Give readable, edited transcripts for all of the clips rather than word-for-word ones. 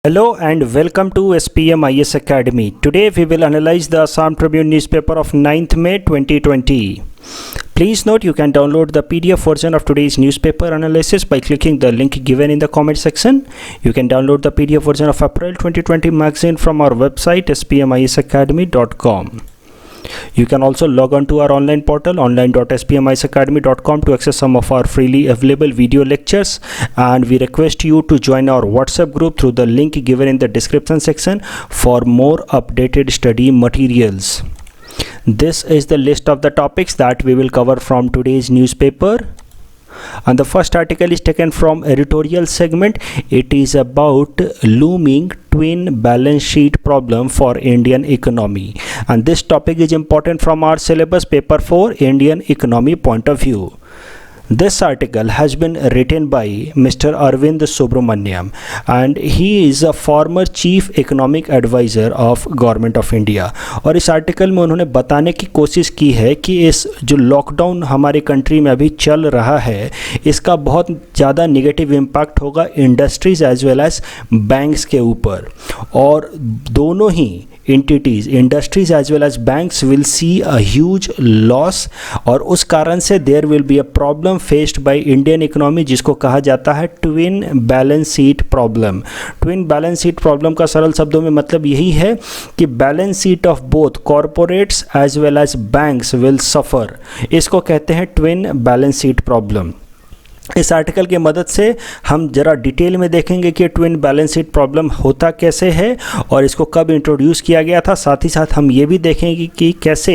Hello and welcome to SPM IS Academy. Today we will analyze the Assam Tribune newspaper of 9th May 2020. Please note you can download the PDF version of today's newspaper analysis by clicking the link given in the comment section. You can download the PDF version of April 2020 magazine from our website spmisacademy.com. You can also log on to our online portal online.spmisacademy.com to access some of our freely available video lectures, and we request you to join our WhatsApp group through the link given in the description section for more updated study materials. This is the list of the topics that we will cover from today's newspaper. And the first article is taken from editorial segment. It is about looming twin balance sheet problem for Indian economy, and this topic is important from our syllabus paper 4 Indian economy point of view. This article has been written by Mr. Arvind Subramaniam, and he is a former chief economic advisor of government of India. और इस article में उन्होंने बताने की कोशिश की है कि इस जो लॉकडाउन हमारे कंट्री में अभी चल रहा है, इसका बहुत ज़्यादा नेगेटिव इम्पैक्ट होगा industries as well as banks के ऊपर, और दोनों ही entities, industries as well as banks will see a huge loss, और उस कारण से there will be a problem faced by Indian economy जिसको कहा जाता है twin balance sheet problem. Twin balance sheet problem का सरल शब्दों में मतलब यही है कि balance sheet of both corporates as well as banks will suffer. इसको कहते हैं twin balance sheet problem. इस आर्टिकल की मदद से हम ज़रा डिटेल में देखेंगे कि ट्विन बैलेंस शीट प्रॉब्लम होता कैसे है और इसको कब इंट्रोड्यूस किया गया था. साथ ही साथ हम ये भी देखेंगे कि कैसे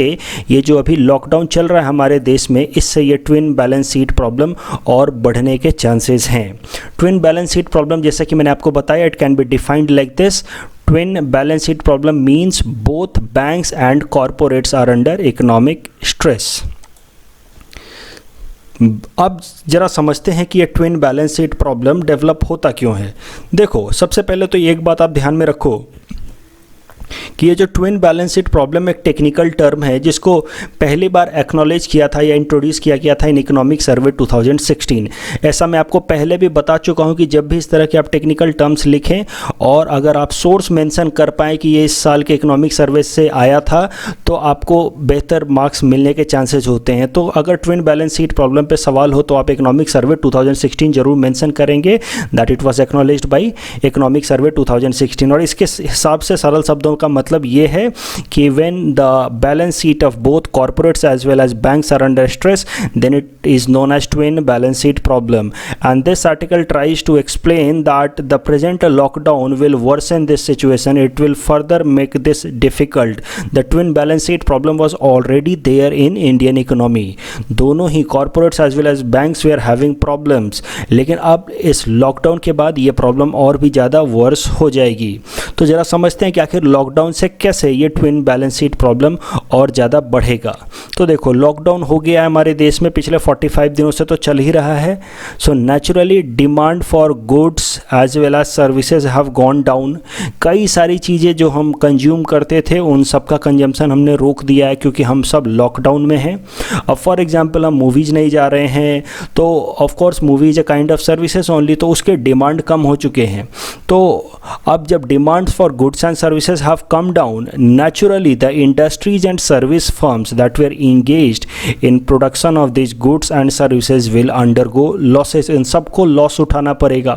ये जो अभी लॉकडाउन चल रहा है हमारे देश में, इससे ये ट्विन बैलेंस शीट प्रॉब्लम और बढ़ने के चांसेस हैं. ट्विन बैलेंस शीट प्रॉब्लम, जैसा कि मैंने आपको बताया, it can be defined like this. Twin balance sheet problem means both banks and corporates are under economic stress. अब ज़रा समझते हैं कि ये twin balance sheet problem develop होता क्यों है. देखो, सबसे पहले तो एक बात आप ध्यान में रखो कि ये जो ट्विन बैलेंस शीट प्रॉब्लम एक टेक्निकल टर्म है जिसको पहली बार एक्नॉलेज किया था या इंट्रोड्यूस किया गया था इन इकोनॉमिक सर्वे 2016. ऐसा मैं आपको पहले भी बता चुका हूँ कि जब भी इस तरह के आप टेक्निकल टर्म्स लिखें और अगर आप सोर्स मेंशन कर पाएँ कि ये इस साल के इकोनॉमिक सर्वे से आया था तो आपको बेहतर मार्क्स मिलने के चांसेज होते हैं. तो अगर ट्विन बैलेंस शीट प्रॉब्लम पर सवाल हो तो आप इकोनॉमिक सर्वे 2016 जरूर मैंसन करेंगे that it was acknowledged by economic survey 2016. और इसके हिसाब से सरल शब्दों का मतलब ये है कि when the balance sheet of both corporates as well as banks are under stress, then it is known as twin balance sheet problem. And this article tries to explain that the present lockdown will worsen this situation. It will further make this difficult. The twin balance sheet problem was already there in Indian economy. दोनों ही corporates as well as banks were having problems. लेकिन अब इस lockdown के बाद ये problem और भी ज़्यादा वर्स हो जाएगी. तो ज़रा समझते हैं कि आखिर लॉकडाउन से कैसे ये ट्विन बैलेंस शीट प्रॉब्लम और ज़्यादा बढ़ेगा. तो देखो, लॉकडाउन हो गया है हमारे देश में, पिछले 45 दिनों से तो चल ही रहा है. So naturally demand for goods as well as services have gone down. कई सारी चीज़ें जो हम कंज्यूम करते थे उन सब का कंजम्पशन हमने रोक दिया है क्योंकि हम सब लॉकडाउन में हैं. अब फॉर एग्जाम्पल हम मूवीज़ नहीं जा रहे हैं तो of course movies a kind of services only, तो उसके डिमांड कम हो चुके हैं. तो अब जब demand for goods and services have come down, naturally the industries and service firms that were engaged in production of these goods and services will undergo losses. इन सबको loss उठाना पड़ेगा,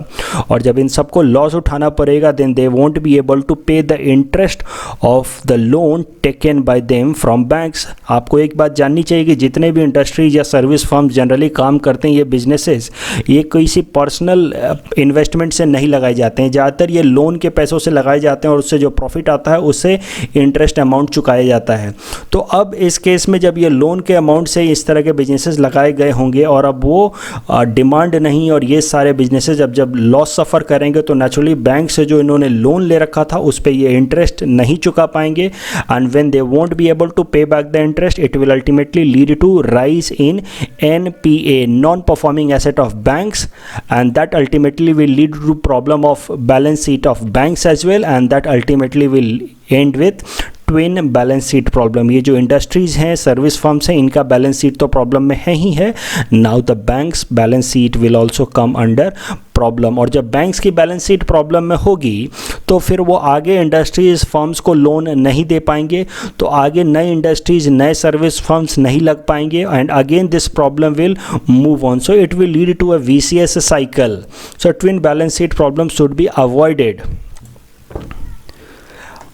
और जब इन सबको लॉस उठाना पड़ेगा then they won't be able to pay the interest of the loan taken by them from banks. आपको एक बात जाननी चाहिए कि जितने भी इंडस्ट्रीज या सर्विस फर्म्स जनरली काम करते हैं, ये बिजनेसेस, ये किसी पर्सनल इन्वेस्टमेंट से नहीं लगाए जाते हैं. ज़्यादातर ये लोन के पैसों से लगाए जाते हैं और उससे जो प्रॉफिट आता है उससे इंटरेस्ट अमाउंट चुकाया जाता है. तो अब इस केस में जब ये लोन के अमाउंट से इस तरह के बिजनेसेस लगाए गए होंगे और अब वो डिमांड नहीं और ये सारे बिजनेसेस जब लॉस सफ़र करेंगे तो नेचुरली बैंक से जो इन्होंने लोन ले रखा था उस पर ये इंटरेस्ट नहीं चुका पाएंगे. And when they won't be able to pay back the interest it will ultimately lead to rise in NPA, non performing asset of banks, and that ultimately will lead to problem of balance sheet of banks as well, and that ultimately will end with twin balance sheet problem. ये जो industries हैं, service firms हैं, इनका balance sheet तो problem में है ही है. Now the banks balance sheet will also come under problem, और जब बैंक्स की बैलेंस शीट प्रॉब्लम में होगी तो फिर वो आगे इंडस्ट्रीज फर्म्स को लोन नहीं दे पाएंगे, तो आगे नए इंडस्ट्रीज नए सर्विस फर्म्स नहीं लग पाएंगे, and again this problem will move on, so it will lead to a VCS cycle. So twin balance sheet problem should be avoided.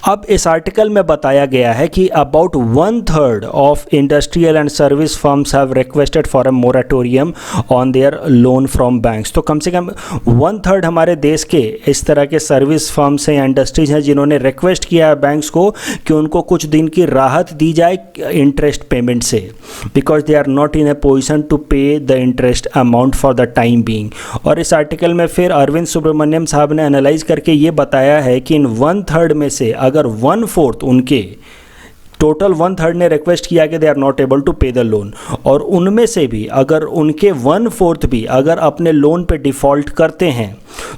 अब इस आर्टिकल में बताया गया है कि about 1/3 of industrial and service firms have requested for a moratorium on their loan from banks. तो कम से कम 1/3 हमारे देश के इस तरह के सर्विस फर्म्स हैं, इंडस्ट्रीज हैं जिन्होंने रिक्वेस्ट किया है बैंक्स को कि उनको कुछ दिन की राहत दी जाए इंटरेस्ट पेमेंट से, because they are not in a position to pay the interest amount for the time being. और इस आर्टिकल में फिर अरविंद सुब्रमण्यम साहब ने एनालाइज करके ये बताया है कि इन 1/3 में से अगर 1/4 उनके टोटल 1/3 ने रिक्वेस्ट किया कि they are not able to pay the loan, और उनमें से भी अगर उनके 1/4 भी अगर अपने लोन पे डिफ़ॉल्ट करते हैं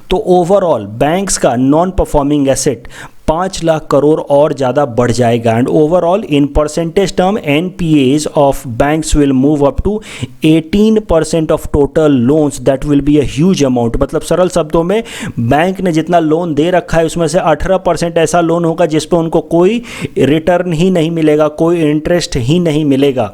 तो ओवरऑल बैंक्स का non performing asset 5 lakh crore और ज़्यादा बढ़ जाएगा. And overall in percentage term NPAs of banks will move up to 18% of total loans. That will be a huge amount. मतलब सरल शब्दों में बैंक ने जितना लोन दे रखा है उसमें से 18% ऐसा लोन होगा जिस पे उनको कोई रिटर्न ही नहीं मिलेगा, कोई इंटरेस्ट ही नहीं मिलेगा.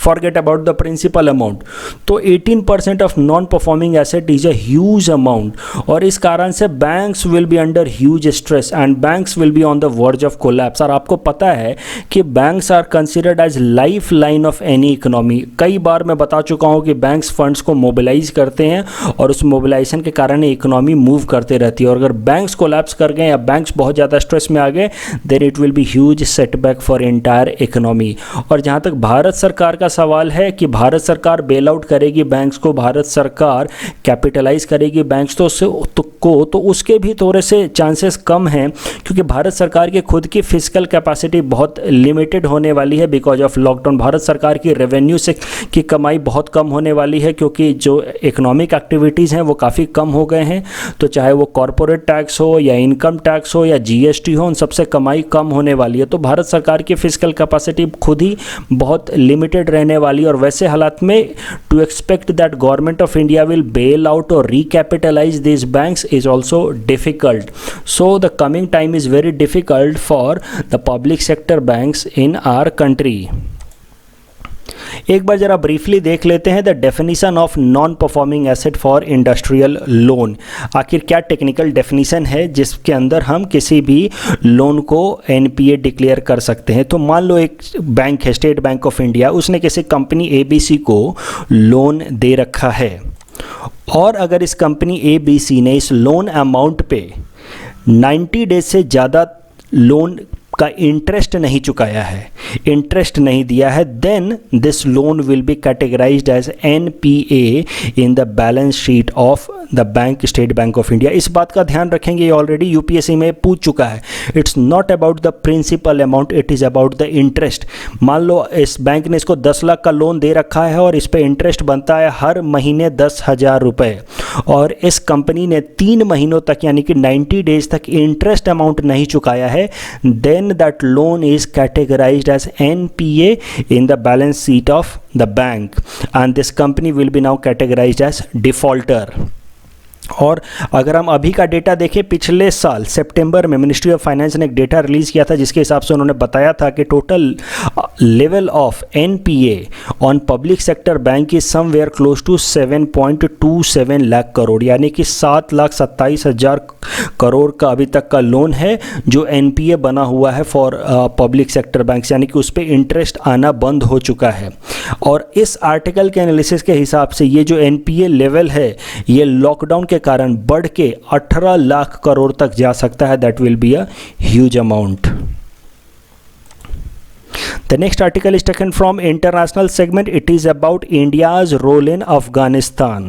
Forget about the principal amount. तो 18% of non performing asset is a huge amount, और इस कारण से banks will be under huge stress and banks will be on the verge of collapse. और आपको पता है कि banks are considered as life line of any economy. कई बार मैं बता चुका हूँ कि बैंक्स फंड्स को मोबिलाइज करते हैं और उस मोबिलाइजेशन के कारण इकोनॉमी मूव करते रहती है, और अगर बैंक्स कोलैप्स कर गए या बैंक्स बहुत ज़्यादा स्ट्रेस में आ गए then it will be huge setback for entire economy. और जहाँ तक भारत सरकार का सवाल है कि भारत सरकार बेल आउट करेगी बैंक्स को, भारत सरकार कैपिटलाइज करेगी बैंक्स तो उसके भी थोड़े से चांसेस कम हैं, क्योंकि भारत सरकार की खुद की फिजिकल कैपेसिटी बहुत लिमिटेड होने वाली है बिकॉज ऑफ लॉकडाउन. भारत सरकार की रेवेन्यू से की कमाई बहुत कम होने वाली है, क्योंकि जो इकोनॉमिक एक्टिविटीज़ हैं वो काफ़ी कम हो गए हैं. तो चाहे वो कॉरपोरेट टैक्स हो या इनकम टैक्स हो या GST हो, उन सबसे कमाई कम होने वाली है. तो भारत सरकार की फिजिकल कैपेसिटी खुद ही बहुत लिमिटेड रहने वाली, और वैसे हालात में to expect that government of India will bail out और recapitalize this banks is also difficult. So the coming time is very difficult for the public sector banks in our country. एक बार जरा briefly देख लेते हैं the definition of non performing asset for industrial loan. आखिर क्या technical definition है जिसके अंदर हम किसी भी लोन को NPA डिक्लेयर कर सकते हैं. तो मान लो एक बैंक है, स्टेट बैंक ऑफ इंडिया, उसने किसी कंपनी ABC को लोन दे रखा है, और अगर इस कंपनी ABC ने इस लोन अमाउंट पे 90 डेज से ज़्यादा लोन का इंटरेस्ट नहीं चुकाया है, इंटरेस्ट नहीं दिया है, then this loan will be categorised as NPA in the balance sheet of the bank, state bank of India. इस बात का ध्यान रखेंगे, ये ऑलरेडी UPSC में पूछ चुका है. It's not about the principal amount, it is about the interest. मान लो इस बैंक ने इसको 10 लाख का लोन दे रखा है और इस पर इंटरेस्ट बनता है हर महीने 10,000 रुपये, और इस कंपनी ने 3 महीनों तक यानी कि 90 डेज तक इंटरेस्ट अमाउंट नहीं चुकाया है, then that loan is categorized as NPA in the balance sheet of the bank, and this company will be now categorized as defaulter. और अगर हम अभी का डेटा देखें, पिछले साल सितंबर में मिनिस्ट्री ऑफ फाइनेंस ने एक डेटा रिलीज़ किया था जिसके हिसाब से उन्होंने बताया था कि total level of NPA on public sector bank is somewhere close to 7.27 lakh crore, यानी कि 7,27,000 करोड़ का अभी तक का लोन है जो NPA बना हुआ है फॉर पब्लिक सेक्टर बैंक्स, यानी कि उस पर इंटरेस्ट आना बंद हो चुका है. और इस आर्टिकल के एनालिसिस के हिसाब से ये जो NPA लेवल है ये लॉकडाउन के कारण बढ़ के 18 लाख करोड़ तक जा सकता है. That will be a huge amount. The next article is taken from international segment. It is about India's role in Afghanistan.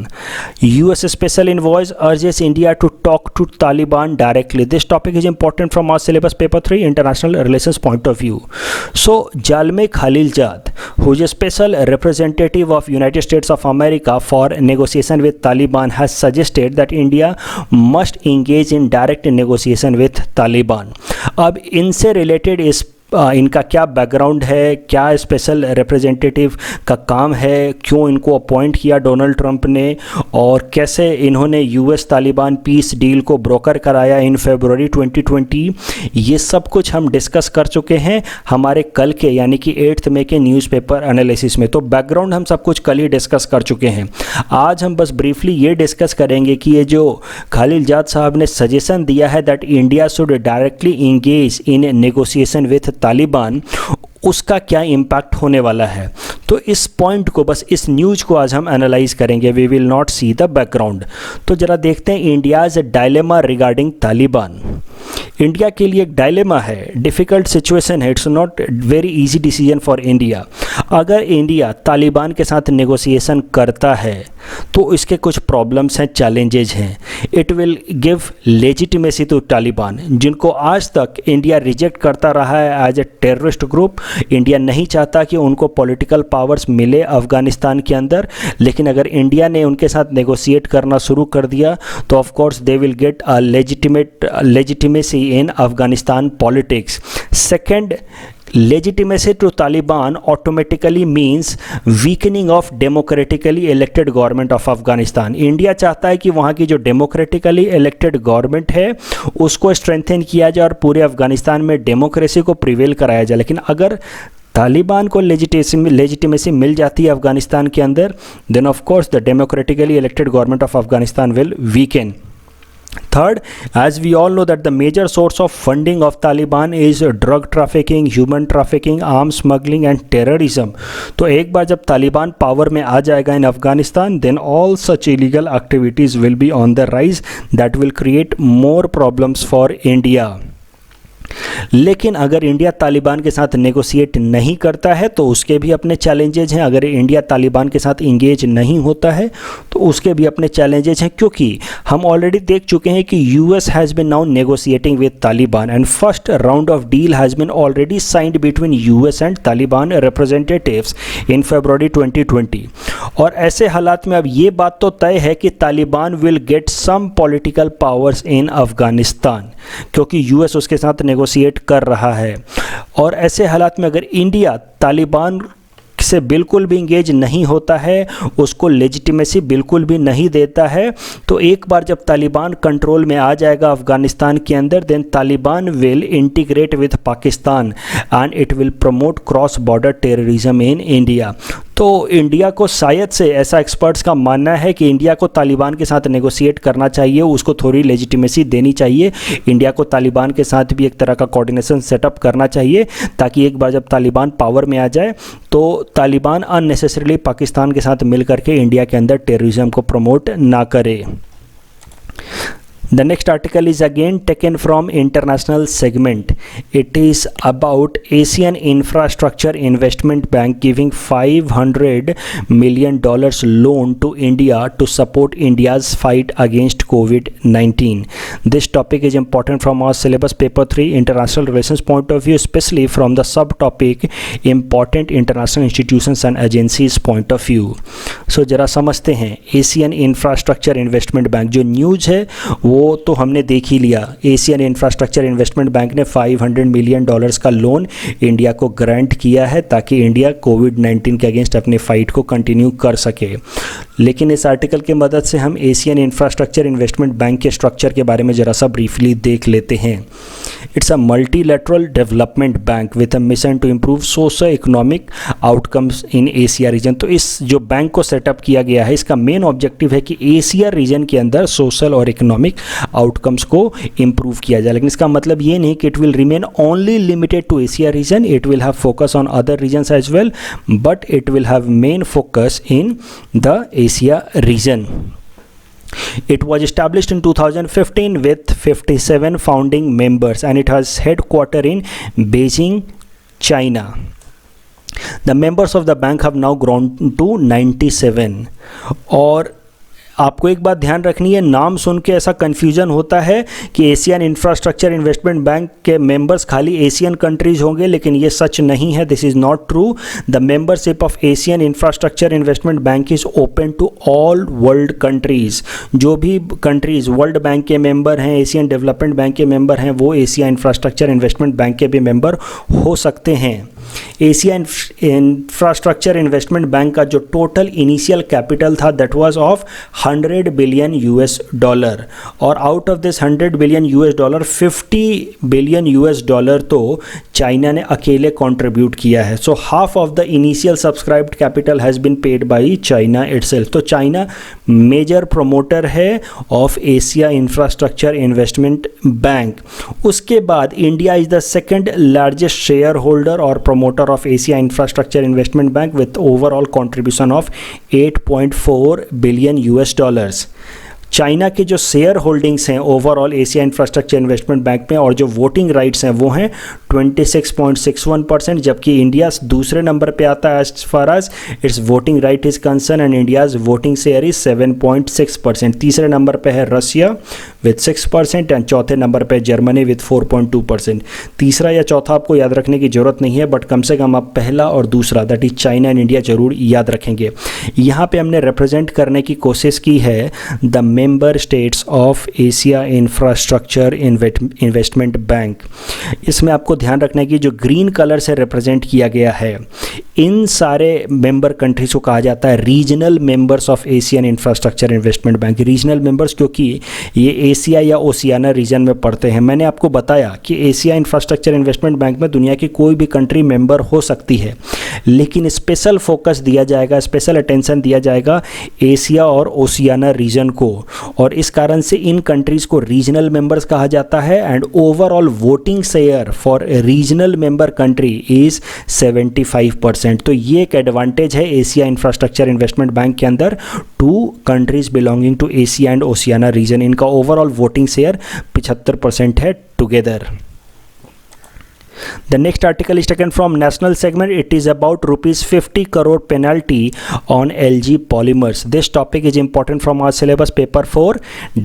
US Special Envoy urges India to talk to Taliban directly. This topic is important from our syllabus paper 3 international relations point of view. So Zalmay Khalilzad, who is a special representative of United States of America for negotiation with Taliban, has suggested that India must engage in direct negotiation with Taliban. अब इनसे related इस इनका क्या background है, क्या special representative का काम है, क्यों इनको अपॉइंट किया डोनाल्ड ट्रंप ने, और कैसे इन्होंने यूएस तालिबान पीस डील को ब्रोकर कराया इन फरवरी 2020, ये सब कुछ हम डिस्कस कर चुके हैं हमारे कल के यानी कि 8 मई के न्यूज़पेपर एनालिसिस में। तो बैकग्राउंड हम सब कुछ कल ही डिस्कस कर चुके हैं। आज हम बस ब्रीफली ये डिस्कस करेंगे कि ये जो खलीलजाद साहब ने सजेशन दिया है that India should directly engage in negotiation with Taliban, उसका क्या इम्पैक्ट होने वाला है। तो इस पॉइंट को, बस इस न्यूज़ को आज हम एनालाइज करेंगे। We will not see the background. तो ज़रा देखते हैं India's dilemma regarding Taliban. India के लिए एक डायलेमा है, डिफ़िकल्ट सिचुएशन है, it's not very easy decision for India. अगर इंडिया तालिबान के साथ नेगोशिएशन करता है तो इसके कुछ प्रॉब्लम्स हैं, चैलेंजेज हैं। It will give legitimacy to Taliban, जिनको आज तक इंडिया रिजेक्ट करता रहा है as a terrorist group. India नहीं चाहता कि उनको पॉलिटिकल पावर्स मिले अफ़गानिस्तान के अंदर, लेकिन अगर इंडिया ने उनके साथ नेगोशिएट करना शुरू कर दिया तो of course they will get a legitimacy in Afghanistan politics. Second, legitimacy to Taliban automatically means weakening of democratically elected government of Afghanistan। India चाहता है कि वहाँ की जो डेमोक्रेटिकली इलेक्टेड गवर्नमेंट है उसको स्ट्रेंथन किया जाए और पूरे अफगानिस्तान में डेमोक्रेसी को प्रिवेल कराया जाए। लेकिन अगर तालिबान को लेजिटिमेसी मिल जाती है अफगानिस्तान के अंदर, then of course the democratically elected government of Afghanistan will weaken. Third, as we all know that the major source of funding of Taliban is drug trafficking, human trafficking, arms smuggling and terrorism। तो एक बार जब Taliban power में आ जाएगा इन Afghanistan, then all such illegal activities will be on the rise that will create more problems for India। लेकिन अगर India Taliban के साथ negotiate नहीं करता है तो उसके भी अपने चैलेंजेज हैं। अगर इंडिया तालिबान के साथ इंगेज नहीं होता है तो उसके भी अपने चैलेंजेज हैं, क्योंकि हम ऑलरेडी देख चुके हैं कि US has been now negotiating with Taliban and first round of deal has been already signed between US and Taliban representatives in February 2020। और ऐसे हालात में अब ये बात तो तय है कि Taliban will get some political powers in Afghanistan, क्योंकि यूएस उसके साथ नेगोशिएट कर रहा है। और ऐसे हालात में अगर इंडिया तालिबान से बिल्कुल भी इंगेज नहीं होता है, उसको लेजिटिमेसी बिल्कुल भी नहीं देता है, तो एक बार जब तालिबान कंट्रोल में आ जाएगा अफगानिस्तान के अंदर, then Taliban will integrate with Pakistan and it will promote cross border terrorism in India. तो इंडिया को शायद से, ऐसा एक्सपर्ट्स का मानना है कि इंडिया को तालिबान के साथ नेगोशिएट करना चाहिए, उसको थोड़ी लेजिटिमेसी देनी चाहिए। इंडिया को तालिबान के साथ भी एक तरह का कोऑर्डिनेशन सेटअप करना चाहिए, ताकि एक बार जब तालिबान पावर में आ जाए तो तालिबान अननेसेसरीली पाकिस्तान के साथ मिल करके इंडिया के अंदर टेररिज्म को प्रमोट ना करे। The next article is again taken from international segment. It is about Asian Infrastructure Investment Bank giving $500 million loan to India to support India's fight against COVID-19. This topic is important from our syllabus paper 3 international relations point of view, especially from the subtopic important international institutions and agencies point of view. So जरा समझते हैं Asian infrastructure investment bank. जो news है वो तो हमने देख ही लिया। एशियन इंफ्रास्ट्रक्चर इन्वेस्टमेंट बैंक ने $500 मिलियन का लोन इंडिया को ग्रांट किया है ताकि इंडिया कोविड-19 के अगेंस्ट अपने फाइट को कंटिन्यू कर सके। लेकिन इस आर्टिकल की मदद से हम एशियन इंफ्रास्ट्रक्चर इन्वेस्टमेंट बैंक के स्ट्रक्चर के बारे में ज़रा सा ब्रीफली देख लेते हैं। It's a multilateral development bank with a mission to improve socio economic outcomes in Asia region. तो इस जो बैंक को सेटअप किया गया है, इसका मेन ऑब्जेक्टिव है कि एशिया रीजन के अंदर सोशल और इकोनॉमिक आउटकम्स को इम्प्रूव किया जाए। लेकिन इसका मतलब ये नहीं कि it will remain only limited to Asia region, it will have focus on other regions as well, but it will have main focus in the Asia region. It was established in 2015 with 57 founding members and it has headquarters in Beijing, China. The members of the bank have now grown to 97 और आपको एक बात ध्यान रखनी है, नाम सुन के ऐसा कन्फ्यूजन होता है कि एशियन इंफ्रास्ट्रक्चर इन्वेस्टमेंट बैंक के मेंबर्स खाली एशियन कंट्रीज होंगे, लेकिन ये सच नहीं है। This is not true. The membership of Asian infrastructure investment bank is open to all world countries. जो भी कंट्रीज़ वर्ल्ड बैंक के मेंबर हैं, एशियन डेवलपमेंट बैंक के मेंबर हैं, वो एशिया इंफ्रास्ट्रक्चर इन्वेस्टमेंट बैंक के भी मेंबर हो सकते हैं। एशिया इंफ्रास्ट्रक्चर इन्वेस्टमेंट बैंक का जो टोटल इनिशियल कैपिटल था दैट वाज ऑफ $100 बिलियन और out of this $100 billion $50 billion तो चाइना ने अकेले कंट्रीब्यूट किया है। So half of the initial subscribed capital has been paid by China itself. तो चाइना मेजर प्रोमोटर है of Asia infrastructure investment bank. उसके बाद India is the second largest share holder और promoter of Asia Infrastructure Investment Bank with overall contribution of $8.4 billion। China के जो share holdings हैं overall Asia infrastructure investment bank में और जो voting rights हैं वो हैं 26.61%, जबकि इंडिया दूसरे नंबर पे आता है as far as it's voting right is concern and India's voting share is 7.6%। तीसरे नंबर पे है रशिया विथ 6% एंड चौथे नंबर पे जर्मनी विथ 4.2%। तीसरा या चौथा आपको याद रखने की ज़रूरत नहीं है, बट कम से कम आप पहला और दूसरा that is China and India ज़रूर याद रखेंगे। यहाँ पे हमने रिप्रेजेंट करने की कोशिश की है the member states of Asia infrastructure investment bank. इसमें आपको ध्यान रखना है कि जो ग्रीन कलर से रिप्रेजेंट किया गया है इन सारे मेंबर कंट्रीज को कहा जाता है regional members of Asian infrastructure investment bank. Regional members क्योंकि ये एशिया या ओशियाना रीजन में पड़ते हैं। मैंने आपको बताया कि एशिया इंफ्रास्ट्रक्चर इन्वेस्टमेंट बैंक में दुनिया की कोई भी कंट्री मेंबर हो सकती है, लेकिन स्पेशल फोकस दिया जाएगा, स्पेशल अटेंशन दिया जाएगा एशिया और ओशियाना रीजन को, और इस कारण से इन कंट्रीज़ को रीजनल मेंबर्स कहा जाता है। And overall voting share for regional member country is 75%। तो ये एक एडवांटेज है एशिया इंफ्रास्ट्रक्चर इन्वेस्टमेंट बैंक के अंदर two countries belonging to Asia and Oceania region. इनका ओवरऑल वोटिंग शेयर 75% है together. The next article is taken from national segment. It is about ₹50 crore penalty on LG Polymers. This topic is important from our syllabus paper for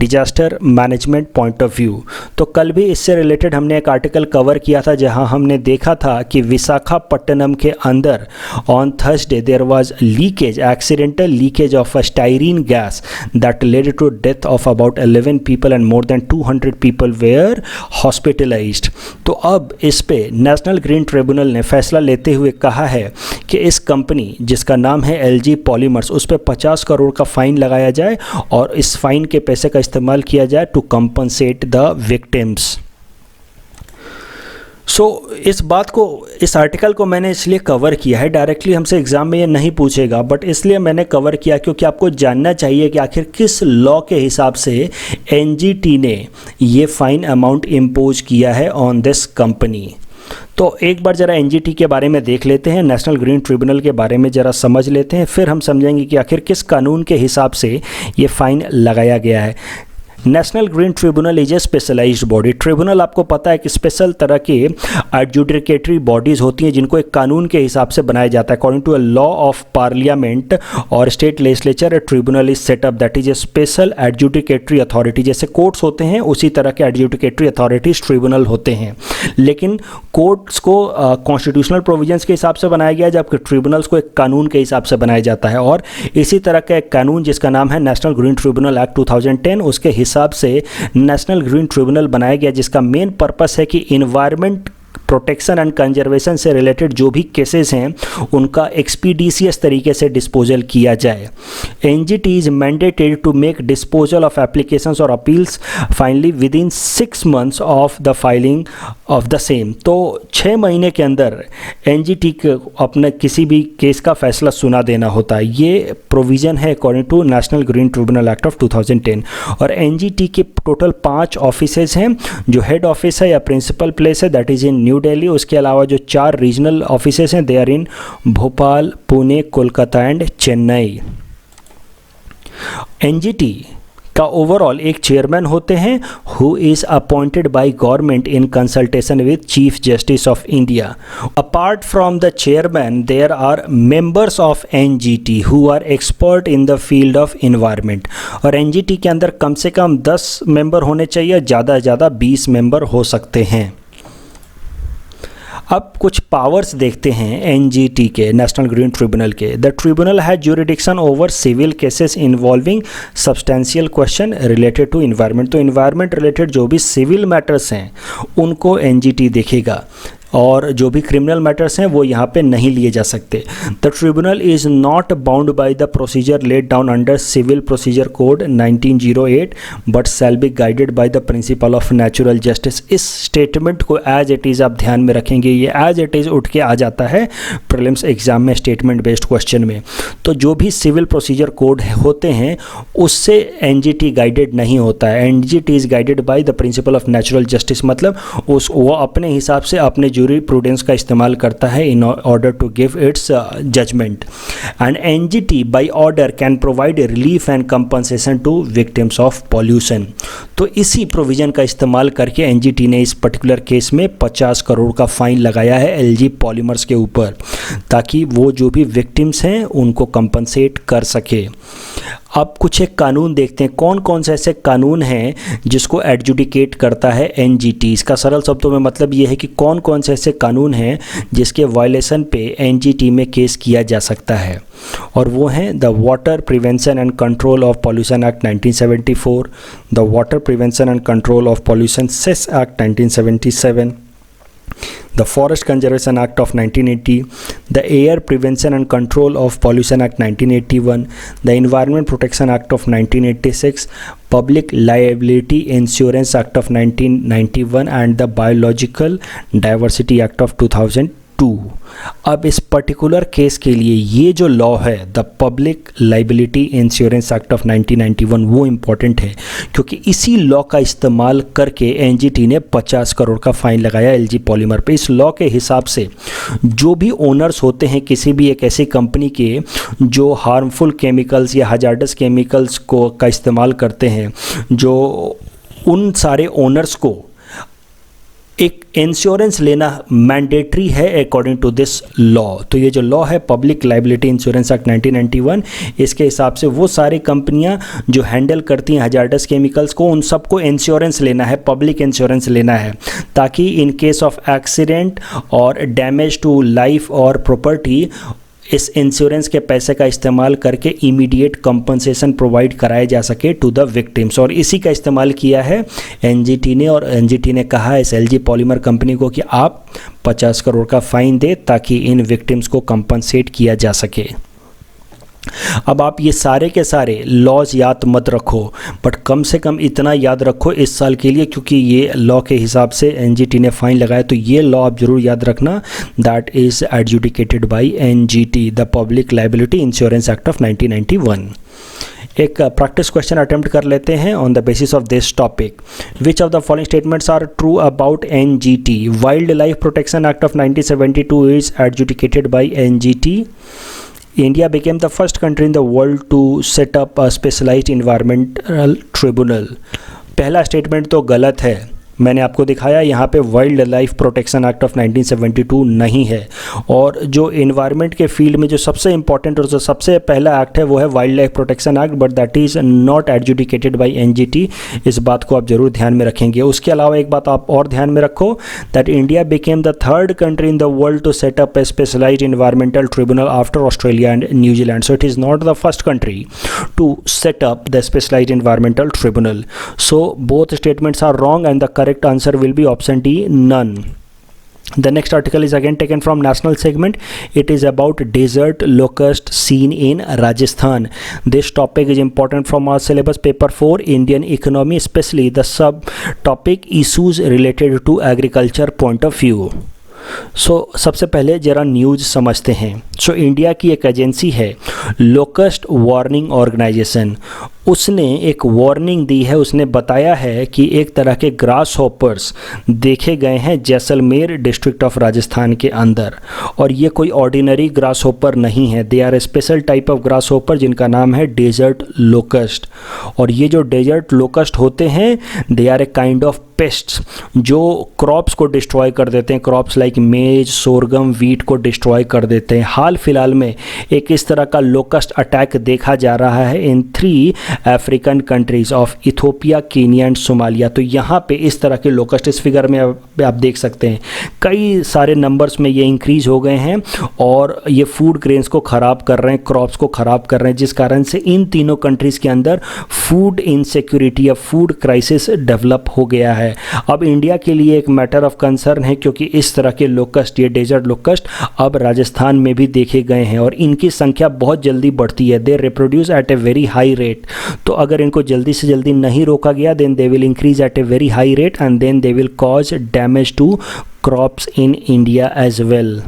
disaster management point of view. तो कल भी इससे related हमने एक article cover किया था जहां हमने देखा था कि विशाखापट्टनम के अंदर on Thursday there was leakage, accidental leakage of a styrene gas that led to death of about 11 people and more than 200 people were hospitalized. तो अब इस पे नेशनल ग्रीन ट्रिब्यूनल ने फैसला लेते हुए कहा है कि इस कंपनी जिसका नाम है LG पॉलीमर्स उस पर 50 करोड़ का फ़ाइन लगाया जाए और इस फाइन के पैसे का इस्तेमाल किया जाए टू कंपनसेट द विक्टिम्स। इस बात को, इस आर्टिकल को मैंने इसलिए कवर किया है, डायरेक्टली हमसे एग्ज़ाम में ये नहीं पूछेगा, बट इसलिए मैंने कवर किया क्योंकि आपको जानना चाहिए कि आखिर किस लॉ के हिसाब से NGT ने ये फ़ाइन अमाउंट इम्पोज किया है ऑन दिस कंपनी। तो एक बार ज़रा NGT के बारे में देख लेते हैं, नेशनल ग्रीन ट्रिब्यूनल के बारे में ज़रा समझ लेते हैं, फिर हम समझेंगे कि आखिर किस कानून के हिसाब से ये फ़ाइन लगाया गया है। National green tribunal is a specialised body. Tribunal आपको पता है कि स्पेशल तरह के एडजुडिकेटरी बॉडीज़ होती हैं जिनको एक कानून के हिसाब से बनाया जाता है। According to a law of parliament और state legislature a tribunal is set up that is a special adjudicatory authority. जैसे कोर्ट्स होते हैं उसी तरह के एडजुडिकेटरी अथॉरिटीज़ ट्रिब्यूनल होते हैं, लेकिन कोर्ट्स को कॉन्स्टिट्यूशनल प्रोविजंस के हिसाब से बनाया गया जबकि ट्रिब्यूनल्स को एक कानून के हिसाब से बनाया जाता है। और इसी तरह का एक कानून जिसका नाम है नेशनल ग्रीन ट्रिब्यूनल एक्ट 2010 उसके हिसाब से नेशनल ग्रीन ट्रिब्यूनल बनाया गया जिसका मेन पर्पस है कि इन्वायरमेंट प्रोटेक्शन एंड कंजर्वेशन से रिलेटेड जो भी केसेस हैं उनका एक्सपीडिशियस तरीके से डिस्पोजल किया जाए। NGT is mandated to make disposal of applications और appeals finally within 6 months of the filing of the same. तो 6 महीने के अंदर NGT को अपने किसी भी केस का फैसला सुना देना होता है। ये प्रोविज़न है according to national green tribunal act of 2010। और NGT के टोटल 5 ऑफिसेज हैं। जो हेड ऑफिस है या प्रिंसिपल प्लेस है that is in New Delhi. उसके अलावा जो 4 रीजनल ऑफिसेज हैं they are in Bhopal, Pune, Kolkata and Chennai. NGT का ओवरऑल एक चेयरमैन होते हैं who is appointed by government in consultation with chief justice of India. Apart from the chairman there are members of NGT who are expert in the field of environment. और NGT के अंदर कम से कम 10 member होने चाहिए, ज़्यादा से ज़्यादा 20 member हो सकते हैं। अब कुछ पावर्स देखते हैं एनजीटी के, नेशनल ग्रीन ट्रिब्यूनल के। The tribunal has jurisdiction over civil cases involving substantial question related to environment. तो इन्वायरमेंट रिलेटेड जो भी सिविल मैटर्स हैं उनको एनजीटी देखेगा, और जो भी क्रिमिनल मैटर्स हैं वो यहाँ पे नहीं लिए जा सकते। The tribunal is not bound by the procedure laid down under civil procedure code 1908 but shall be guided by the principle of natural justice. इस स्टेटमेंट को एज इट इज़ आप ध्यान में रखेंगे, ये एज इट इज़ उठ के आ जाता है प्रीलिम्स एग्जाम में स्टेटमेंट बेस्ड क्वेश्चन में। तो जो भी सिविल प्रोसीजर कोड होते हैं उससे एनजीटी गाइडेड नहीं होता है। NGT is guided by the principle of natural justice, मतलब वो अपने हिसाब से अपने jurisprudence का इस्तेमाल करता है in order to give its judgment. And NGT by order can provide relief and compensation to victims of pollution. तो इसी प्रोविज़न का इस्तेमाल करके एनजीटी ने इस पर्टिकुलर केस में 50 करोड़ का फाइन लगाया है एलजी पॉलीमर्स के ऊपर, ताकि वो जो भी विक्टिम्स हैं उनको कंपनसेट कर सके। अब कुछ एक कानून देखते हैं, कौन कौन से ऐसे कानून हैं जिसको एडजुडिकेट करता है एनजीटी। इसका सरल शब्दों में मतलब ये है कि कौन कौन से ऐसे कानून हैं जिसके वायलेशन पे एनजीटी में केस किया जा सकता है, और वो हैं the water prevention and control of pollution act 1974, the water prevention and control of pollution cess act 1977, the Forest Conservation Act of 1980, the Air Prevention and Control of Pollution Act 1981, the Environment Protection Act of 1986, Public Liability Insurance Act of 1991 and the Biological Diversity Act of 2002। अब इस particular case के लिए ये जो law है the public liability insurance act of 1991 वो important है, क्योंकि इसी लॉ का इस्तेमाल करके एनजीटी ने 50 करोड़ का फाइन लगाया एलजी पॉलीमर पे। इस लॉ के हिसाब से जो भी ओनर्स होते हैं किसी भी एक ऐसी कंपनी के जो हार्मफुल केमिकल्स या हजार्डस केमिकल्स को का इस्तेमाल करते हैं, जो उन सारे ओनर्स को एक इंश्योरेंस लेना मैंडेटरी है अकॉर्डिंग टू दिस लॉ। तो ये जो लॉ है पब्लिक लाइबिलिटी इंश्योरेंस एक्ट 1991, इसके हिसाब से वो सारी कंपनियां जो हैंडल करती हैं हजार्डस केमिकल्स को, उन सबको इंश्योरेंस लेना है, पब्लिक इंश्योरेंस लेना है, ताकि इन केस ऑफ एक्सीडेंट और डैमेज टू लाइफ और प्रॉपर्टी इस इंश्योरेंस के पैसे का इस्तेमाल करके इमीडिएट कंपनसेशन प्रोवाइड कराया जा सके टू द विक्टिम्स। और इसी का इस्तेमाल किया है एनजीटी ने, और एनजीटी ने कहा है इस एलजी पॉलीमर कंपनी को कि आप 50 करोड़ का फाइन दे ताकि इन विक्टिम्स को कंपनसेट किया जा सके। अब आप ये सारे के सारे लॉज याद मत रखो, बट कम से कम इतना याद रखो इस साल के लिए, क्योंकि ये लॉ के हिसाब से एनजीटी ने फाइन लगाया। तो ये लॉ आप जरूर याद रखना, that is adjudicated by NGT, the public liability insurance act of 1991। एक प्रैक्टिस क्वेश्चन अटेम्प्ट कर लेते हैं on the basis of this topic. Which of the following statements are true about NGT? Wildlife protection act of 1972 is adjudicated by NGT. India became the first country in the world to set up a specialized environmental tribunal। पहला statement तो गलत है, मैंने आपको दिखाया यहाँ पे wild life protection act of 1972 नहीं है, और जो इन्वायरमेंट के फील्ड में जो सबसे इंपॉर्टेंट और जो सबसे पहला एक्ट है वो है wildlife protection act, but that is not adjudicated by NGT. इस बात को आप जरूर ध्यान में रखेंगे। उसके अलावा एक बात आप और ध्यान में रखो, that India became the third country in the world to set up a specialised environmental tribunal after Australia and New Zealand. So it is not the first country to set up the specialised environmental tribunal. So both statements are wrong and the correct answer will be option D, none. The next article is again taken from national segment. It is about desert locust seen in Rajasthan. This topic is important from our syllabus paper 4 Indian economy, especially the sub topic issues related to agriculture point of view. सबसे पहले ज़रा news समझते हैं। India की एक agency है locust warning organisation, उसने एक वार्निंग दी है। उसने बताया है कि एक तरह के ग्रास हॉपर्स देखे गए हैं जैसलमेर डिस्ट्रिक्ट ऑफ राजस्थान के अंदर, और ये कोई ऑर्डिनरी ग्रास हॉपर नहीं है। They are a special type of grasshopper जिनका नाम है डेजर्ट लोकस्ट। और ये जो डेजर्ट लोकस्ट होते हैं, they are a kind of pests जो क्रॉप्स को डिस्ट्रॉय कर देते हैं। Crops like maize, sorghum, wheat को डिस्ट्रॉय कर देते हैं। हाल फिलहाल में एक इस तरह का लोकस्ट अटैक देखा जा रहा है इन 3 African countries of Ethiopia, Kenya and Somalia. तो यहाँ पे इस तरह के लोकस्ट इस फिगर में आप देख सकते हैं कई सारे नंबर्स में ये इंक्रीज हो गए हैं और ये फूड ग्रेन्स को ख़राब कर रहे हैं, क्रॉप्स को ख़राब कर रहे हैं, जिस कारण से इन तीनों कंट्रीज़ के अंदर फूड इनसिक्योरिटी या फूड क्राइसिस डेवलप हो गया है। अब इंडिया के लिए एक मैटर ऑफ कंसर्न है क्योंकि इस तरह के लोकस्ट, ये डेजर्ट लोकस्ट अब राजस्थान में भी देखे गए हैं और इनकी संख्या बहुत जल्दी बढ़ती है। They reproduce at a very high rate. तो अगर इनको जल्दी से जल्दी नहीं रोका गया, then they will increase at a very high rate and then they will cause damage to crops in India as well.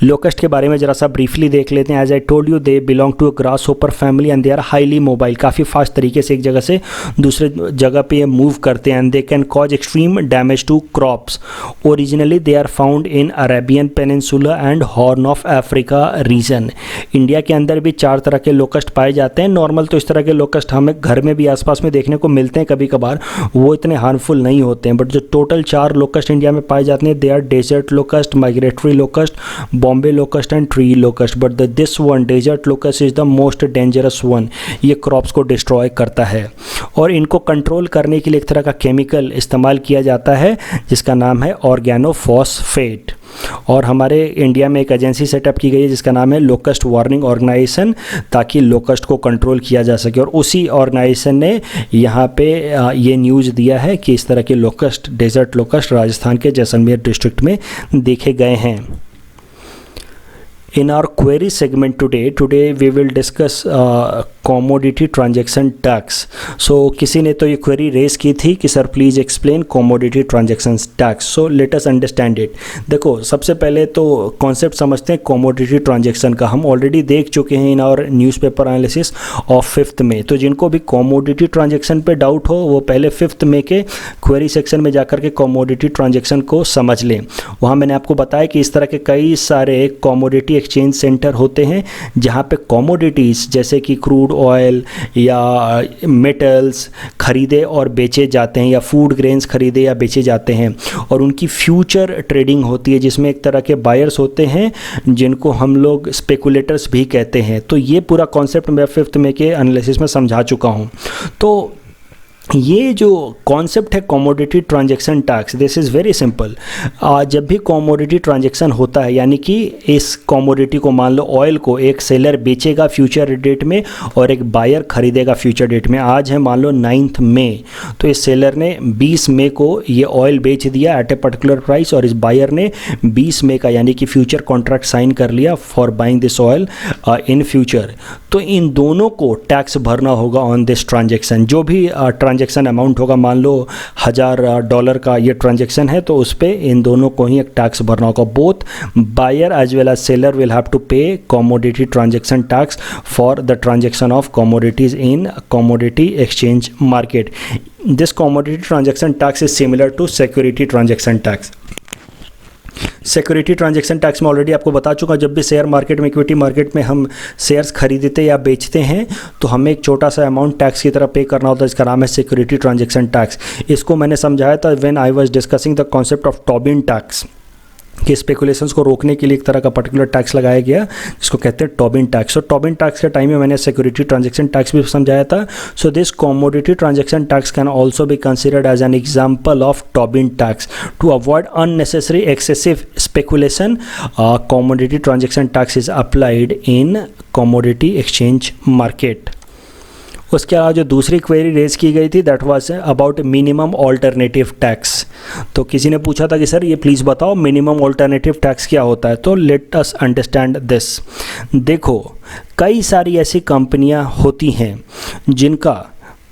Locust के बारे में जरा सा ब्रीफली देख लेते हैं। As I told you, they belong to a grasshopper family and they are highly mobile. काफ़ी fast तरीके से एक जगह से दूसरे जगह पे ये मूव करते हैं and they can cause extreme damage to crops. Originally they are found in Arabian peninsula and horn of Africa region. India के अंदर भी 4 तरह के लोकस्ट पाए जाते हैं। नॉर्मल तो इस तरह के लोकस्ट हमें घर में भी आसपास में देखने को मिलते हैं कभी कभार, वो इतने हार्मफुल नहीं होते हैं। बट जो टोटल 4 लोकस्ट इंडिया में पाए जाते हैं, they are desert locust, migratory locust, Bombay locust and tree locust. But this one desert locust is the most dangerous one. ये क्रॉप्स को डिस्ट्रॉय करता है और इनको कंट्रोल करने के लिए एक तरह का केमिकल इस्तेमाल किया जाता है जिसका नाम है ऑर्गेनोफॉस्फेट। और हमारे इंडिया में एक एजेंसी सेटअप की गई है जिसका नाम है लोकस्ट वार्निंग ऑर्गेनाइजेशन, ताकि लोकस्ट को कंट्रोल किया जा सके। और उसी ऑर्गेनाइजेशन ने यहाँ पे ये न्यूज़ दिया है कि इस तरह के लोकस्ट, डेजर्ट लोकस्ट राजस्थान के जैसलमेर डिस्ट्रिक्ट में देखे गए हैं। In our query segment today we will discuss commodity transaction tax. So किसी ने तो ये query raise की थी कि sir please explain commodity transaction tax. So let us understand it. देखो, सबसे पहले तो कॉन्सेप्ट समझते हैं commodity transaction का। हम ऑलरेडी देख चुके हैं इन और न्यूज़पेपर एनालिसिस ऑफ 5th में। तो जिनको भी commodity transaction पे डाउट हो वो पहले 5th में के query सेक्शन में जाकर के commodity transaction को समझ लें। वहाँ मैंने आपको बताया कि इस तरह के कई सारे commodity एक्सचेंज सेंटर होते हैं जहाँ पे कमोडिटीज़ जैसे कि क्रूड ऑयल या मेटल्स खरीदे और बेचे जाते हैं, या फूड ग्रेन्स खरीदे या बेचे जाते हैं, और उनकी फ्यूचर ट्रेडिंग होती है जिसमें एक तरह के बायर्स होते हैं जिनको हम लोग स्पेकुलेटर्स भी कहते हैं। तो ये पूरा कॉन्सेप्ट मैं 5th में के एनालिसिस में समझा चुका हूँ। तो ये जो कॉन्सेप्ट है commodity transaction tax, this is very simple. जब भी कमोडिटी ट्रांजैक्शन होता है, यानी कि इस कमोडिटी को, मान लो ऑयल को, एक सेलर बेचेगा फ्यूचर डेट में और एक बायर खरीदेगा फ्यूचर डेट में। आज है मान लो 9 मई, तो इस सेलर ने 20 मई को ये ऑयल बेच दिया एट ए पर्टिकुलर प्राइस और इस बायर ने 20 मई का यानी कि फ्यूचर कॉन्ट्रैक्ट साइन कर लिया for buying this oil in future. तो इन दोनों को टैक्स भरना होगा ऑन दिस ट्रांजैक्शन। जो भी ट्रांजैक्शन अमाउंट होगा, मान लो $1000 का ये ट्रांजैक्शन है, तो उस पर इन दोनों को ही एक टैक्स भरना होगा। Both buyer as well as seller will have to pay commodity transaction tax for the transaction of commodities in commodity exchange market. This commodity transaction tax is similar to security transaction tax. Security transaction tax में already आपको बता चुका, जब भी share market में, equity market में हम shares खरीदते या बेचते हैं तो हमें एक छोटा सा अमाउंट टैक्स की तरफ पे करना होता है, इसका नाम है सिक्योरिटी ट्रांजैक्शन टैक्स। इसको मैंने समझाया था when I was discussing the concept of Tobin tax, कि स्पेकुलेशंस को रोकने के लिए एक तरह का पर्टिकुलर टैक्स लगाया गया जिसको कहते हैं टोबिन टैक्स। तो टोबिन टैक्स के टाइम में मैंने सिक्योरिटी ट्रांजैक्शन टैक्स भी समझाया था। So this commodity transaction tax can also be considered as an example of Tobin tax to avoid unnecessary excessive speculation. Commodity transaction tax is applied in commodity exchange market. उसके अलावा जो दूसरी query raise की गई थी that was about minimum alternative tax. तो किसी ने पूछा था कि सर ये प्लीज़ बताओ मिनिमम ऑल्टरनेटिव टैक्स क्या होता है। तो लेट अस अंडरस्टैंड दिस। देखो, कई सारी ऐसी कंपनियां होती हैं जिनका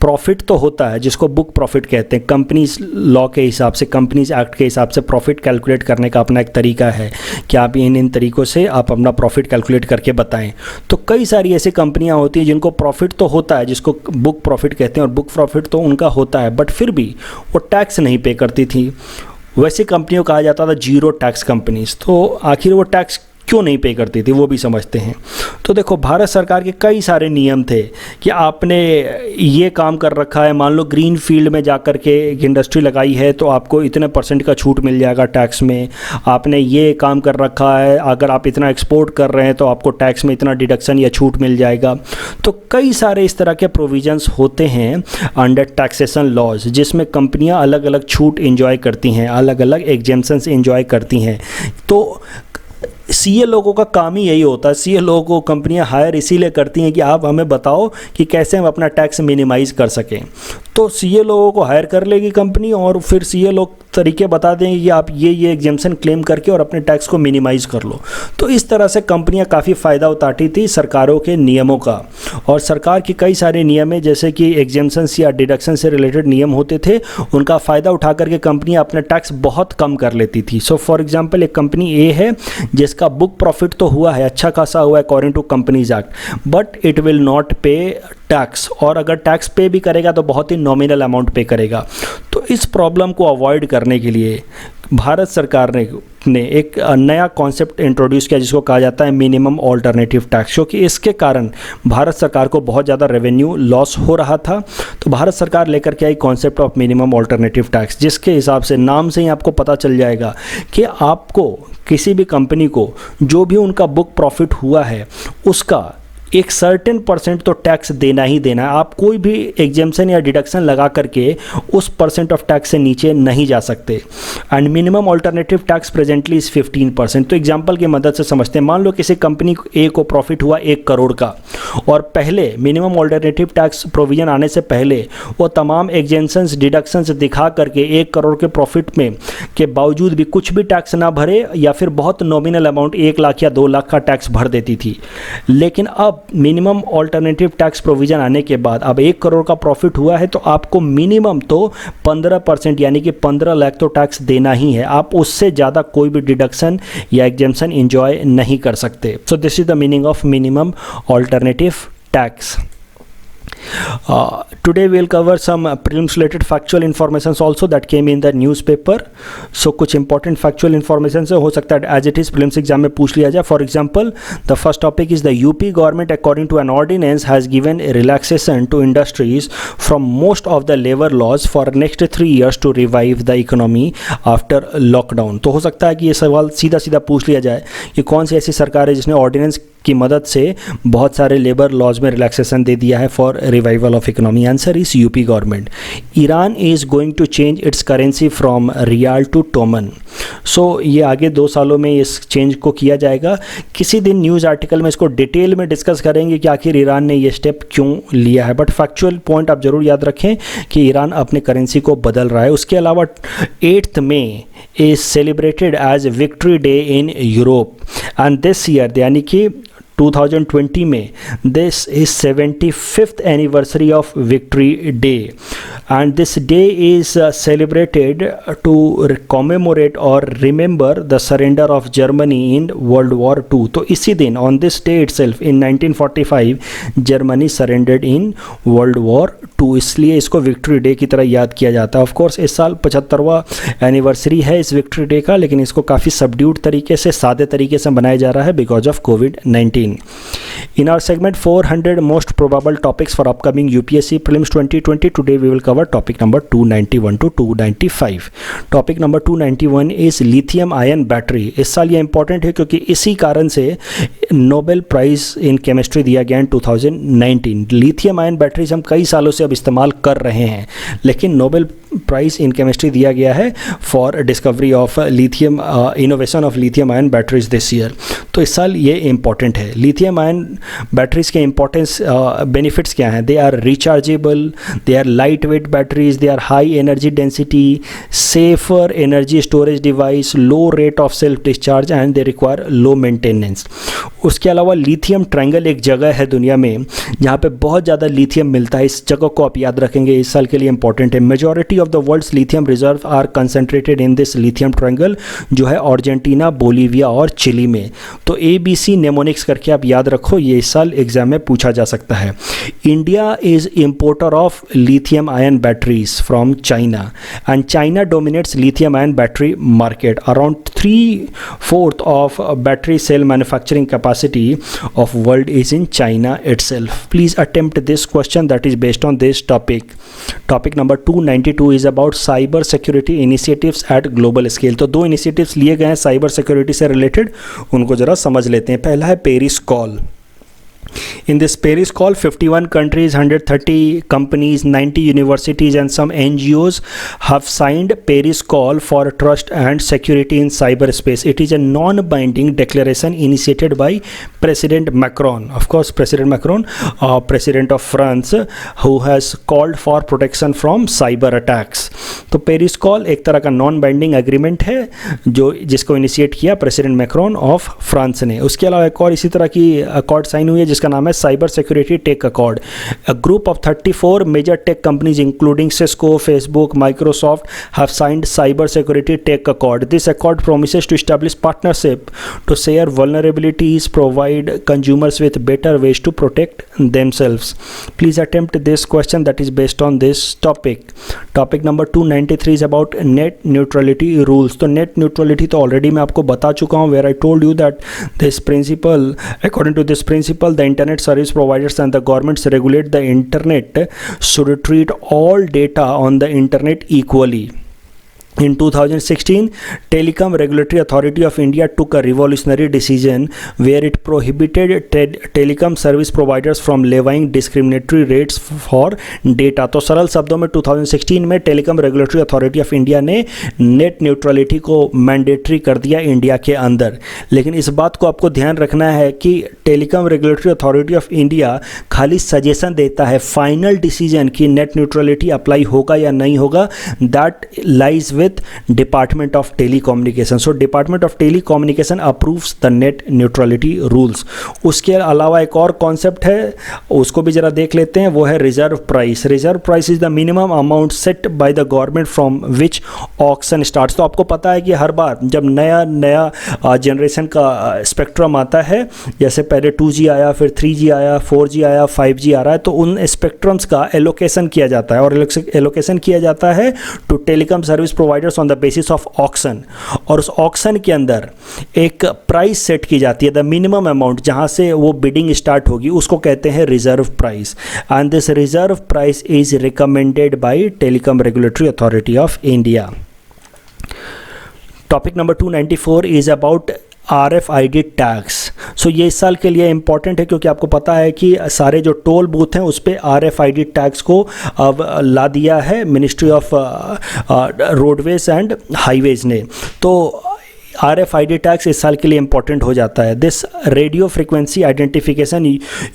प्रॉफिट तो होता है जिसको बुक प्रॉफिट कहते हैं, कंपनीज लॉ के हिसाब से, कंपनीज एक्ट के हिसाब से प्रॉफिट कैलकुलेट करने का अपना एक तरीका है कि आप इन तरीक़ों से आप अपना प्रॉफिट कैलकुलेट करके बताएं। तो कई सारी ऐसी कंपनियां होती हैं जिनको प्रॉफिट तो होता है, जिसको बुक प्रॉफिट कहते हैं, और बुक प्रॉफिट तो उनका होता है, बट फिर भी वो टैक्स नहीं पे करती थी। वैसी कंपनियों को कहा जाता था जीरो टैक्स कंपनीज। तो आखिर वो टैक्स क्यों नहीं पे करती थी वो भी समझते हैं। तो देखो, भारत सरकार के कई सारे नियम थे कि आपने ये काम कर रखा है, मान लो ग्रीन फील्ड में जाकर के एक इंडस्ट्री लगाई है तो आपको इतने % का छूट मिल जाएगा टैक्स में। आपने ये काम कर रखा है, अगर आप इतना एक्सपोर्ट कर रहे हैं तो आपको टैक्स में इतना डिडक्शन या छूट मिल जाएगा। तो कई सारे इस तरह के प्रोविजंस होते हैं अंडर टैक्सेशन लॉज, जिसमें कंपनियां अलग अलग छूट इंजॉय करती हैं, अलग अलग एग्जेम्पशंस इंजॉय करती हैं। तो सीए लोगों का काम ही यही होता है। सीए लोगों को कंपनियां हायर इसीलिए करती हैं कि आप हमें बताओ कि कैसे हम अपना टैक्स मिनिमाइज़ कर सकें। तो सीए लोगों को हायर कर लेगी कंपनी और फिर सीए लोग तरीके बता देंगे कि आप ये एग्जेम्पशन क्लेम करके और अपने टैक्स को मिनिमाइज़ कर लो। तो इस तरह से कंपनियां काफ़ी फ़ायदा उठाती थी सरकारों के नियमों का। और सरकार के कई सारे नियम है, जैसे कि एग्जेम्पशंस या डिडक्शन से रिलेटेड नियम होते थे, उनका फ़ायदा उठा करके कंपनियां अपना टैक्स बहुत कम कर लेती थी। सो फॉर एग्जाम्पल, एक कंपनी ए है जिसका बुक प्रॉफिट तो हुआ है, अच्छा खासा हुआ है according to companies act, but it will not pay tax, और अगर टैक्स पे भी करेगा तो बहुत ही नॉमिनल अमाउंट पे करेगा। तो इस प्रॉब्लम को अवॉइड करने के लिए भारत सरकार ने एक नया कॉन्सेप्ट इंट्रोड्यूस किया जिसको कहा जाता है मिनिमम ऑल्टरनेटिव टैक्स, क्योंकि इसके कारण भारत सरकार को बहुत ज़्यादा रेवेन्यू लॉस हो रहा था। तो भारत सरकार लेकर के आई concept of minimum alternative tax, जिसके हिसाब से नाम से ही आपको पता चल जाएगा कि आपको किसी भी कंपनी को जो भी उनका बुक प्रॉफिट हुआ है उसका एक सर्टेन % तो टैक्स देना ही देना है। आप कोई भी एग्जेम्पशन या डिडक्शन लगा करके उस % ऑफ टैक्स से नीचे नहीं जा सकते। And minimum alternative tax presently is 15%। तो एग्जांपल की मदद से समझते हैं, मान लो किसी कंपनी ए को प्रॉफिट हुआ 1 करोड़ का, और पहले मिनिमम ऑल्टरनेटिव टैक्स प्रोविजन आने से पहले वो तमाम एग्जेम्पशंस डिडक्शंस दिखा करके 1 करोड़ के प्रॉफिट में के बावजूद भी कुछ भी टैक्स ना भरे, या फिर बहुत नॉमिनल अमाउंट 1 लाख या 2 लाख का टैक्स भर देती थी। लेकिन अब मिनिमम ऑल्टरनेटिव टैक्स प्रोविजन आने के बाद अब 1 करोड़ का प्रॉफिट हुआ है तो आपको मिनिमम तो 15% यानी कि 15 लाख तो टैक्स देना ही है। आप उससे ज़्यादा कोई भी डिडक्शन या एग्जेम्पशन एंजॉय नहीं कर सकते। So this is the meaning of minimum alternative tax. Today we'll cover some prelims related factual informations also that came in the newspaper. So कुछ important factual information से हो सकता है as it is prelims exam में पूछ लिया जाए. For example, the first topic is the UP government according to an ordinance has given a relaxation to industries from most of the labor laws for next 3 years to revive the economy after lockdown. तो हो सकता है कि ये सवाल सीधा सीधा पूछ लिया जाए कि कौन सी ऐसी सरकार है जिसने ऑर्डिनेंस की मदद से बहुत सारे लेबर लॉज में रिलैक्सेशन दे दिया है for revival of economy. Answer is UP government. Iran is going to change its currency from rial to toman. So ये आगे 2 सालों में इस चेंज को किया जाएगा. किसी दिन न्यूज़ आर्टिकल में इसको डिटेल में डिस्कस करेंगे कि आखिर ईरान ने ये स्टेप क्यों लिया है. बट फैक्चुअल पॉइंट आप ज़रूर याद रखें कि ईरान अपने करेंसी को बदल रहा है. उसके अलावा 8th May is celebrated as victory day in Europe and this year यानी कि 2020 में this is 75th anniversary of victory day and this day is celebrated to commemorate और remember the surrender of Germany in world war 2. तो इसी दिन on this day itself in 1945 Germany surrendered in world war 2, इसलिए इसको victory day की तरह याद किया जाता है. ऑफ कोर्स इस साल 75वां एनिवर्सरी है इस विक्ट्री डे का, लेकिन इसको काफ़ी सबड्यूड तरीके से, सादे तरीके से मनाया जा रहा है because of covid. In our segment 400 most probable topics for upcoming UPSC prelims 2020, today we will cover topic number 291 to 295. Topic number 291 is lithium ion battery. इस साल ये इंपॉर्टेंट है क्योंकि इसी कारण से नोबेल प्राइज इन केमिस्ट्री दिया गया इन 2019. लिथियम आयन बैटरीज हम कई सालों से अब इस्तेमाल कर रहे हैं, लेकिन नोबेल प्राइज इन केमिस्ट्री दिया गया है for discovery of lithium, innovation of lithium ion batteries this year. तो इस साल ये इंपॉर्टेंट है. लिथियम आयन बैटरीज़ के इंपॉर्टेंस बेनिफिट्स क्या हैं? They are rechargeable, they are light weight batteries, they are high energy density, safer energy storage device, low rate of self discharge and they require low maintenance. उसके अलावा lithium triangle एक जगह है दुनिया में जहाँ पे बहुत ज़्यादा लिथियम मिलता है। इस जगह को आप याद रखेंगे, इस साल के लिए इंपॉर्टेंट है। Majority of the world's lithium reserve are concentrated in this lithium triangle, जो है अर्जेंटीना, बोलीविया और चिली में। तो ABC नेमोनिक्स करके आप याद रखो, ये इस साल एग्जाम में पूछा जा सकता है। India is importer of lithium ion batteries from China and China dominates lithium ion battery market. Around 3/4 of battery cell manufacturing capacity of world is in China itself. Please attempt this question that is based on this topic. Topic number 292 is about cyber security initiatives at global scale. तो दो initiatives लिए गए हैं cyber security से related, उनको जरा समझ लेते हैं। पहला है Paris call. In this Paris call, 51 countries, 130 companies, 90 universities and some NGOs have signed Paris call for trust and security in cyberspace. It is a non-binding declaration initiated by President Macron. Of course, President Macron, President of France, who has called for protection from cyber attacks. तो Paris call एक तरह का non binding agreement है जो जिसको initiate किया president Macron of France ने। उसके अलावा एक और इसी तरह की अकॉर्ड साइन हुई है जिसका नाम है cyber security tech accord. A group of 34 major tech companies including Cisco, Facebook, Microsoft have signed cyber security tech accord. This accord promises to establish partnership to share vulnerabilities, provide consumers with better ways to protect themselves. Please attempt this question that is based on this topic. Topic number 293 is about net neutrality rules. तो net neutrality तो already मैं आपको बता चुका हूँ, where I told you that this principle, according to this principle, the internet service providers and the governments regulate the internet should treat all data on the internet equally. In 2016, Telecom Regulatory Authority of India took a revolutionary decision where it prohibited telecom service providers from levying discriminatory rates for data. तो सरल शब्दों में 2016 में telecom regulatory authority of India ने net neutrality को mandatory कर दिया India के अंदर। लेकिन इस बात को आपको ध्यान रखना है कि telecom regulatory authority of India खाली सजेशन देता है, फाइनल डिसीजन कि नेट न्यूट्रलिटी अप्लाई होगा या नहीं होगा, that lies with Department of Telecommunication. So Department of Telecommunication approves the net neutrality rules. उसके अलावा एक और कॉन्सेप्ट है, उसको भी जरा देख लेते हैं, वो है reserve price. Reserve price is the minimum amount set by the government from which auction starts. तो आपको पता है कि हर बार जब नया जनरेशन का स्पेक्ट्रम आता है, जैसे पहले 2G आया, फिर 3G आया, 4G आया, 5G आ रहा है, तो उन स्पेक्ट्रम्स का एलोकेशन किया जाता है और एलोकेशन किया जाता है to telecom service providers on the basis of auction. और उस ऑक्शन के अंदर एक प्राइस सेट की जाती है, द मिनिमम अमाउंट जहां से वो बिडिंग स्टार्ट होगी, उसको कहते हैं reserve price. And this reserve price is recommended by telecom regulatory authority of India. Topic number 294 is about RFID tags. So ये इस साल के लिए इंपॉर्टेंट है क्योंकि आपको पता है कि सारे जो टोल बूथ हैं उस पर RFID टैग्स को अब ला दिया है ministry of roadways and highways ने। तो RFID टैग्स इस साल के लिए इंपॉर्टेंट हो जाता है। This radio frequency identification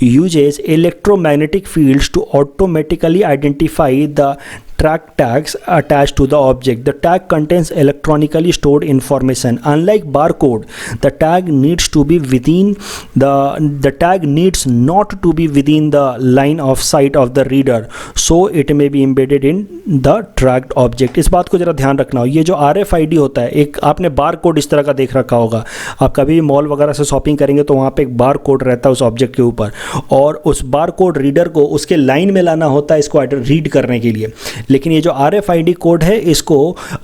uses electromagnetic fields to automatically identify the track tags attached to the object. The tag contains electronically stored information. Unlike barcode, the tag needs to be within the tag needs not to be within the line of sight of the reader, so it may be embedded in the tracked object. इस बात को जरा ध्यान रखना हो। ये जो RFID होता है, एक आपने बार कोड इस तरह का देख रखा होगा, आप कभी मॉल वगैरह से शॉपिंग करेंगे तो वहाँ पे एक बार कोड रहता है उस ऑब्जेक्ट के ऊपर, और उस बार कोड रीडर को उसके लाइन में लाना होता है इसको रीड करने के लिए। लेकिन ये जो RFID कोड है इसको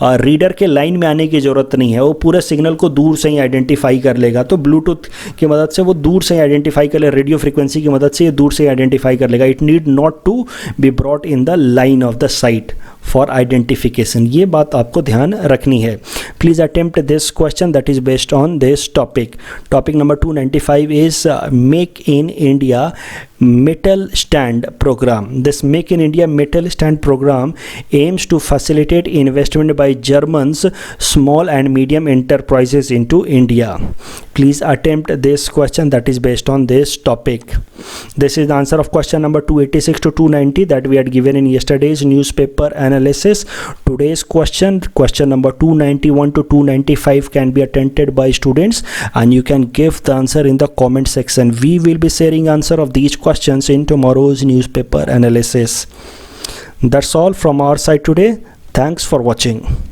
रीडर के लाइन में आने की ज़रूरत नहीं है, वो पूरे सिग्नल को दूर से ही आइडेंटिफाई कर लेगा। तो ब्लूटूथ की मदद से वो दूर से ही आइडेंटिफाई कर लेगा, रेडियो फ्रीक्वेंसी की मदद से ये दूर से ही आइडेंटिफाई कर लेगा। It need not to be brought in the line of the sight for identification. ये बात आपको ध्यान रखनी है। Please attempt this question that is based on this topic. Topic number 295 is make in India metal stand program. This make in India metal stand program aims to facilitate investment by Germans small and medium enterprises into India. Please attempt this question that is based on this topic. This is the answer of question number 286 to 290 that we had given in yesterday's newspaper analysis. Today's question number 291 to 295 can be attempted by students, and you can give the answer in the comment section. We will be sharing answer of these questions in tomorrow's newspaper analysis. That's all from our side today. Thanks for watching.